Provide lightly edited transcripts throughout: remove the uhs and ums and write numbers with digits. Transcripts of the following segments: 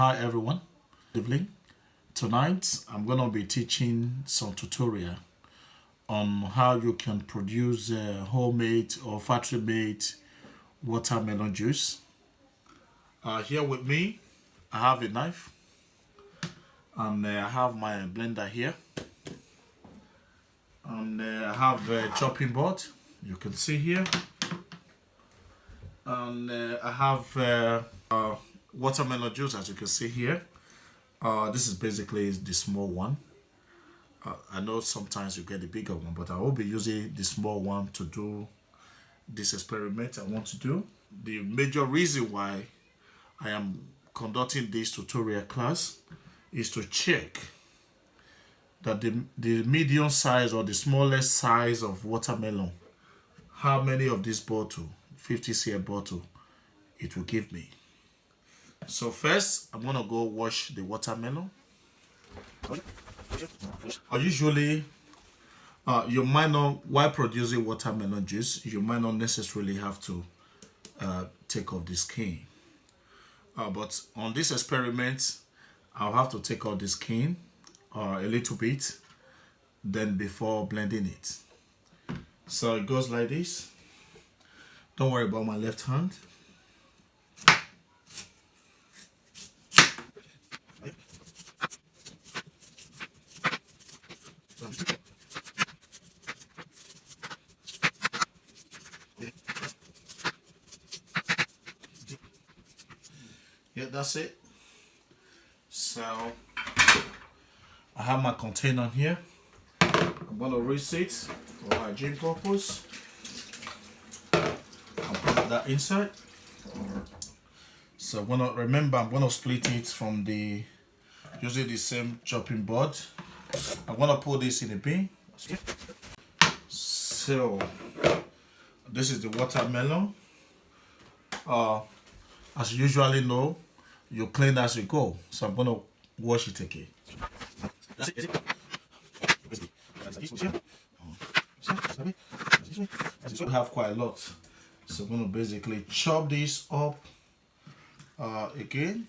Hi everyone, good evening. Tonight I'm going to be teaching some tutorial on how you can produce homemade or factory made watermelon juice. Here with me I have a knife and I have my blender here, and I have a chopping board, you can see here, and I have watermelon juice, as you can see here. This is basically the small one. I know sometimes you get the bigger one, but I will be using the small one to do this experiment I want to do. The major reason why I am conducting this tutorial class is to check that the medium size or the smallest size of watermelon, how many of this bottle, 50cl bottle, it will give me. So first, I'm gonna go wash the watermelon. Usually, you might not, while producing watermelon juice, you might not necessarily have to take off the skin. But on this experiment, I'll have to take off the skin a little bit, then before blending it. So it goes like this. Don't worry about my left hand. Yeah, that's it. So I have my container here. I'm gonna rinse it for hygiene purpose. I'll put that inside. So I'm gonna split it from using the same chopping board. I'm gonna put this in a bin. So this is the watermelon. As you usually know, you clean as you go. So I'm gonna wash it again. We have quite a lot, so I'm gonna basically chop this up again.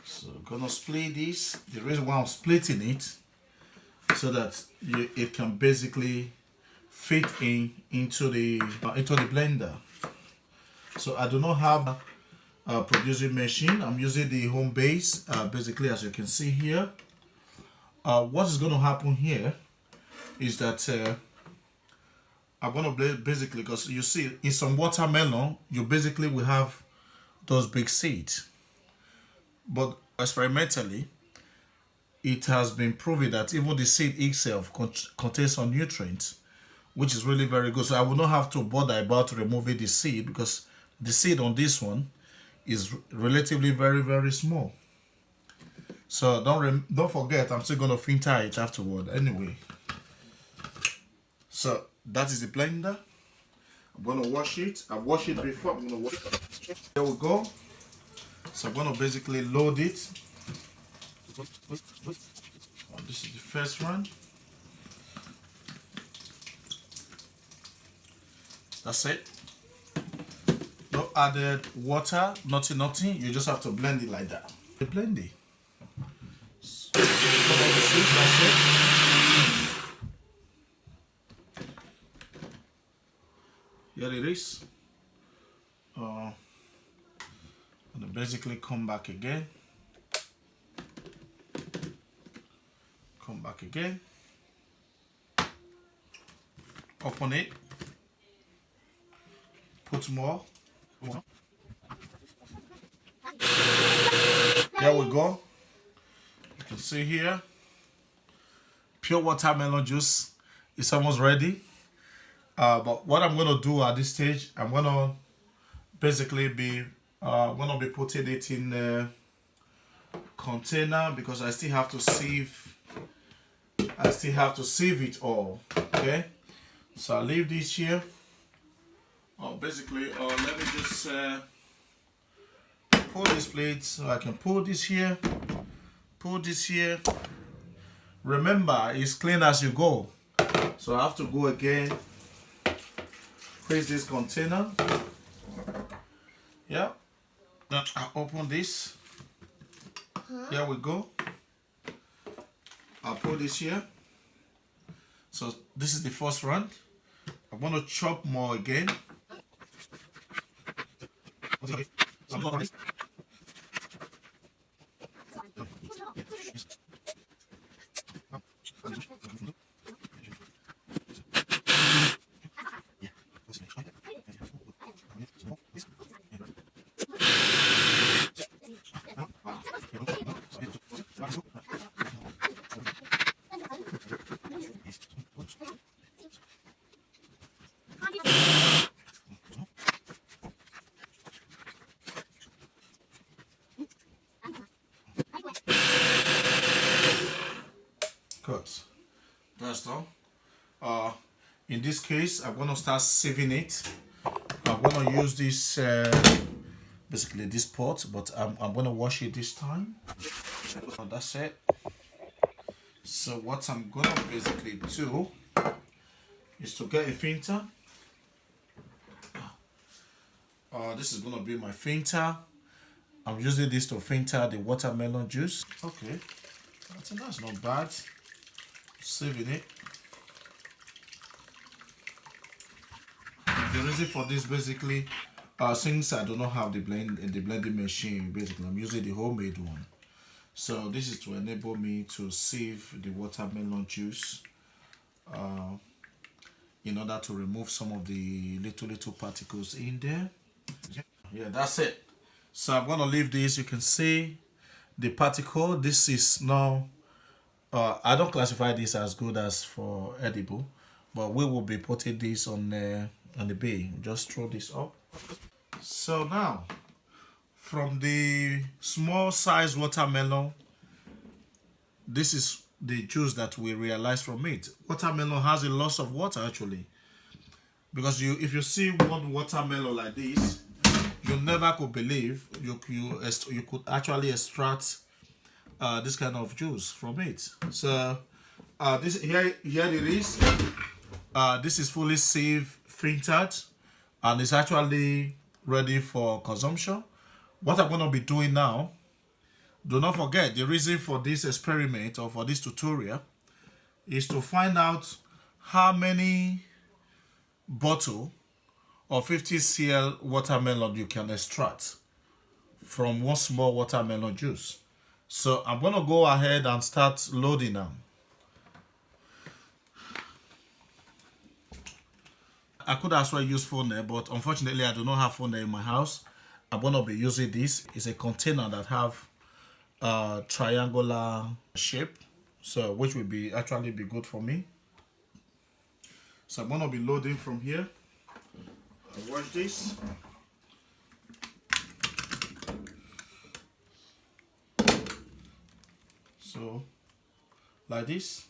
So I'm gonna split this. The reason why I'm splitting it, so that it can basically fit into the blender. So I do not have a producing machine. I'm using the home base, basically, as you can see here. What is going to happen here is that I'm going to basically, because you see in some watermelon, you basically will have those big seeds. But experimentally, it has been proven that even the seed itself contains some nutrients, which is really very good. So I will not have to bother about removing the seed, because the seed on this one is relatively very, very small. So don't forget, I'm still going to filter it afterward anyway. So that is the blender. I'm going to wash it. I've washed it before. I'm going to wash it. There we go. So I'm going to basically load it. This is the first one. That's it. No added water, nothing. You just have to blend it like that. Blend it. So, that's it. Here it is. And basically come back again. Come back again. Open it. Put more. There we go. You can see here, pure watermelon juice is almost ready. But what I'm going to do at this stage, I'm going to basically be putting it in a container, because I still have to sieve. It all. Okay. So I'll leave this here. Basically, let me just pull this plate, so I can pull this here, Remember, it's clean as you go. So I have to go again, place this container. Yeah. Then I open this. Here we go. I'll put this here. So this is the first round. I'm going to chop more again. Cut. That's done. In this case, I'm going to start sieving it. I'm going to use this, basically this pot, but I'm going to wash it this time. That's it. So what I'm going to basically do is to get a filter. This is going to be my filter. I'm using this to filter the watermelon juice. Okay, I think that's not bad. Saving it. The reason for this basically, since I do not have the blending machine, basically I'm using the homemade one. So this is to enable me to sieve the watermelon juice in order to remove some of the little particles in there. Yeah, that's it. So I'm going to leave this. You can see the particle. This is now, I don't classify this as good as for edible, but we will be putting this on the bay. Just throw this up. So now, from the small size watermelon, this is the juice that we realize from it. Watermelon has a lot of water actually, because if you see one watermelon like this, you never could believe you could actually extract this kind of juice from it. So this here it is. This is fully sieved, filtered, and it's actually ready for consumption. What I'm going to be doing now, do not forget the reason for this experiment or for this tutorial is to find out how many bottle or 50 cl watermelon you can extract from one small watermelon juice. So I'm going to go ahead and start loading now. I could as well use phone, but unfortunately I do not have phone in my house. I'm going to be using this. It's a container that have a triangular shape, so which will be actually be good for me. So I'm going to be loading from here. I'll wash this. So like this.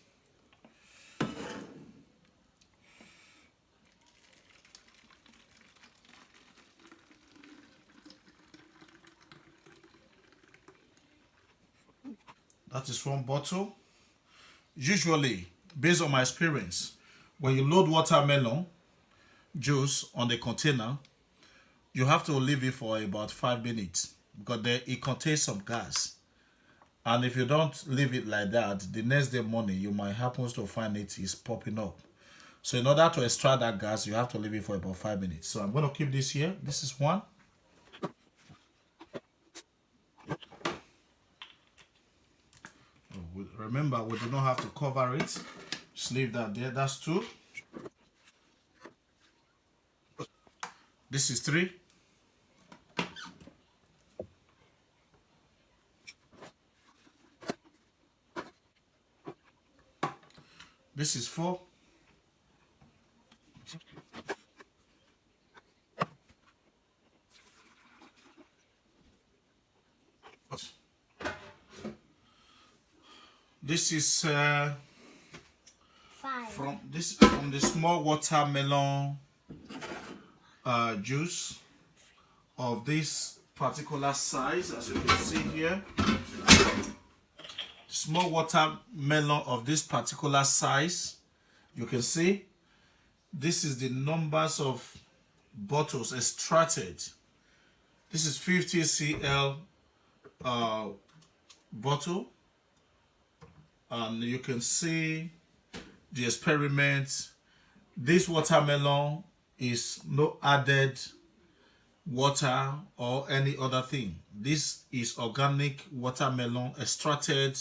That is one bottle. Usually, based on my experience, when you load watermelon juice on the container, you have to leave it for about 5 minutes because it contains some gas. And if you don't leave it like that, the next day morning, you might happen to find it is popping up. So in order to extract that gas, you have to leave it for about 5 minutes. So I'm going to keep this here. This is one. Remember, we do not have to cover it. Just leave that there. That's two. This is three. This is four. This is from the small watermelon juice of this particular size, as you can see here. Small watermelon of this particular size, you can see this is the numbers of bottles extracted This is 50 cl bottle, and you can see the experiment. This watermelon is no added water or any other thing. This is organic watermelon extracted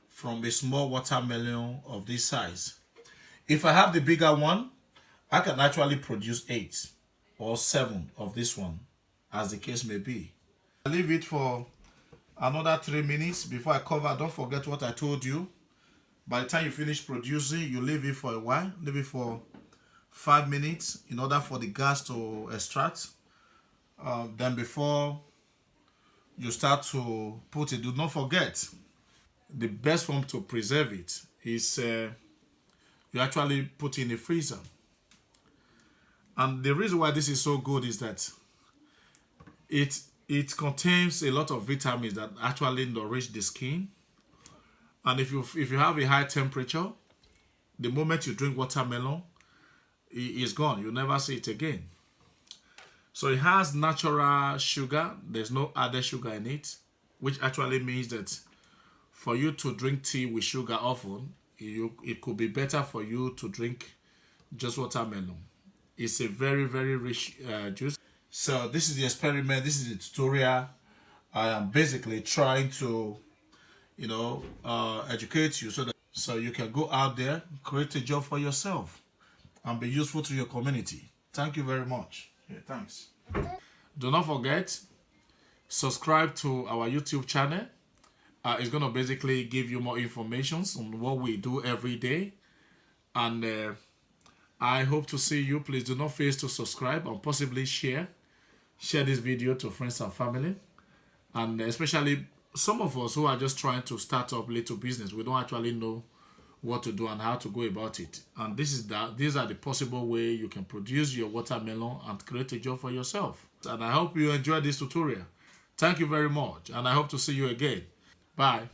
from a small watermelon of this size. If I have the bigger one, I can actually produce 8 or 7 of this one, as the case may be. I leave it for another 3 minutes before I cover. Don't forget what I told you. By the time you finish producing, you leave it for a while. Leave it for 5 minutes in order for the gas to extract. Then before you start to put it, do not forget, the best form to preserve it is you actually put it in the freezer. And the reason why this is so good is that it contains a lot of vitamins that actually nourish the skin. And if you have a high temperature, the moment you drink watermelon, it's gone. You'll never see it again. So it has natural sugar. There's no added sugar in it, which actually means that for you to drink tea with sugar often, it could be better for you to drink just watermelon. It's a very, very rich juice. So this is the experiment. This is the tutorial. I am basically trying to, educate you so you can go out there, create a job for yourself, and be useful to your community. Thank you very much. Yeah, thanks. Do not forget, subscribe to our YouTube channel. It's going to basically give you more information on what we do every day. And I hope to see you. Please do not fail to subscribe and possibly share this video to friends and family. And especially some of us who are just trying to start up little business. We don't actually know what to do and how to go about it. And these are the possible way you can produce your watermelon and create a job for yourself. And I hope you enjoyed this tutorial. Thank you very much, and I hope to see you again. Bye.